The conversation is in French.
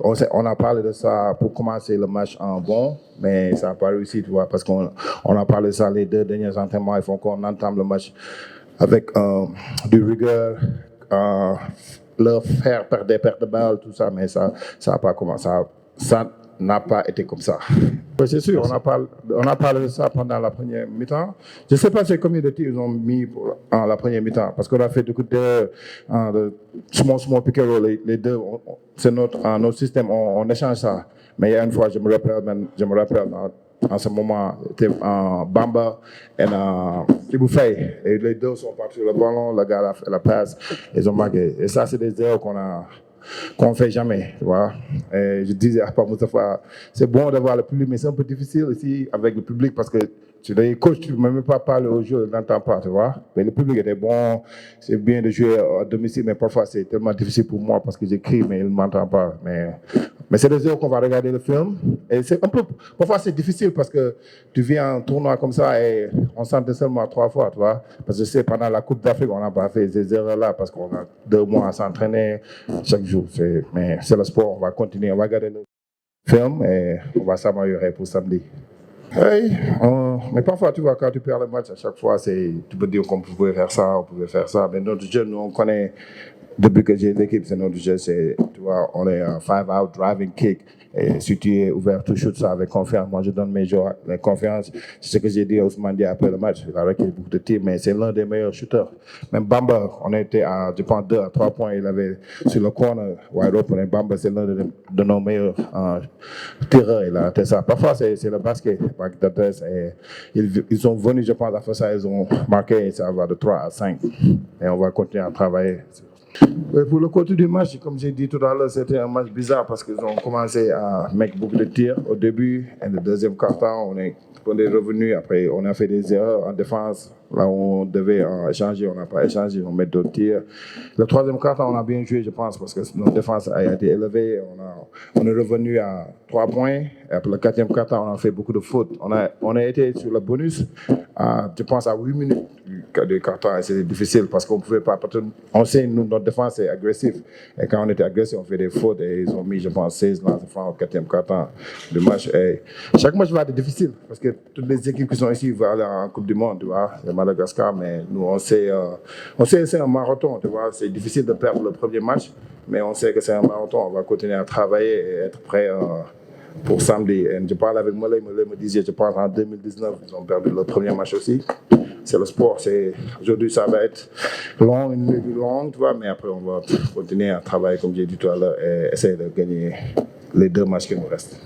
on a parlé de ça pour commencer le match en bon, mais ça n'a pas réussi, tu vois, parce qu'on a parlé de ça les 2 derniers entraînements. Il faut qu'on entame le match avec du rigueur, leur faire perdre des pertes de balles, tout ça, mais ça n'a pas commencé. Ça n'a pas été comme ça. Oui, c'est sûr, on a parlé de ça pendant la première mi-temps. Je ne sais pas combien de tirs ils ont mis en la première mi-temps, parce qu'on a fait beaucoup de small pick and roll, les deux, c'est notre système, on échange ça. Mais il y a une fois, je me rappelle en ce moment, Bamba et Ibou Faye, et les deux sont partis sur le ballon, le gars a fait la passe, ils ont marqué. Et ça, c'est des erreurs qu'on ne fait jamais, tu vois. Et je disais à Moustapha, c'est bon d'avoir le public, mais c'est un peu difficile ici avec le public parce que tu es coach, tu ne peux même pas parler aux joueurs, tu n'entends pas, tu vois. Mais le public était bon, c'est bien de jouer à domicile, mais parfois c'est tellement difficile pour moi parce que j'écris, mais ils ne m'entendent pas. Mais c'est des heures qu'on va regarder le film. Et c'est un peu, parfois c'est difficile parce que tu viens en tournoi comme ça et on s'entend seulement 3 fois, tu vois. Parce que je sais, pendant la Coupe d'Afrique, on n'a pas fait ces erreurs-là parce qu'on a 2 mois à s'entraîner chaque jour. Mais c'est le sport, on va continuer, on va regarder le film et on va s'améliorer pour samedi. Oui, mais parfois, tu vois, quand tu perds le match, à chaque fois, tu peux dire qu'on pouvait faire ça, on pouvait faire ça. Mais notre jeu, nous, on connaît, depuis que j'ai l'équipe, c'est notre jeu, tu vois, on est un 5-out driving kick. Et si tu es ouvert, tu shoots ça avec confiance. Moi, je donne mes joueurs la confiance. C'est ce que j'ai dit à Ousmane Dia après le match. Il a recueilli beaucoup de tirs, mais c'est l'un des meilleurs shooters. Même Bamba, on était à, je pense, 2 à 3 points. Il avait sur le corner, wide open. Et Bamba, c'est l'un de nos meilleurs tireurs. Il a fait ça. Parfois, c'est le basket. Ils sont venus, je pense, à faire ça. Ils ont marqué, ça va de 3 à 5. Et on va continuer à travailler. Pour le côté du match, comme j'ai dit tout à l'heure, c'était un match bizarre parce qu'ils ont commencé à mettre beaucoup de tirs au début. Et le deuxième quart-temps, on est revenu. Après, on a fait des erreurs en défense. Là où on devait échanger, on n'a pas échangé, on met d'autres tirs. Le troisième quart-temps, on a bien joué, je pense, parce que notre défense a été élevée. On est revenu à 3 points. Et après le quatrième quart-temps, on a fait beaucoup de fautes. On a été sur le bonus, je pense, à 8 minutes du quart-temps. Et c'était difficile parce qu'on ne pouvait pas. On sait, nous, notre défense est agressive. Et quand on était agressif, on fait des fautes. Et ils ont mis, je pense, 16 lancers francs au quatrième quart-temps du match. Et chaque match va être difficile parce que toutes les équipes qui sont ici vont aller en Coupe du Monde, tu vois. Madagascar, mais nous, on sait c'est un marathon, tu vois. C'est difficile de perdre le premier match, mais on sait que c'est un marathon. On va continuer à travailler et être prêt pour samedi. Et je parle avec Mollet me disait, je pense en 2019, ils ont perdu le premier match aussi. C'est le sport. Aujourd'hui, ça va être long, une nuit longue, tu vois, mais après, on va continuer à travailler, comme j'ai dit tout à l'heure, et essayer de gagner les 2 matchs qui nous restent.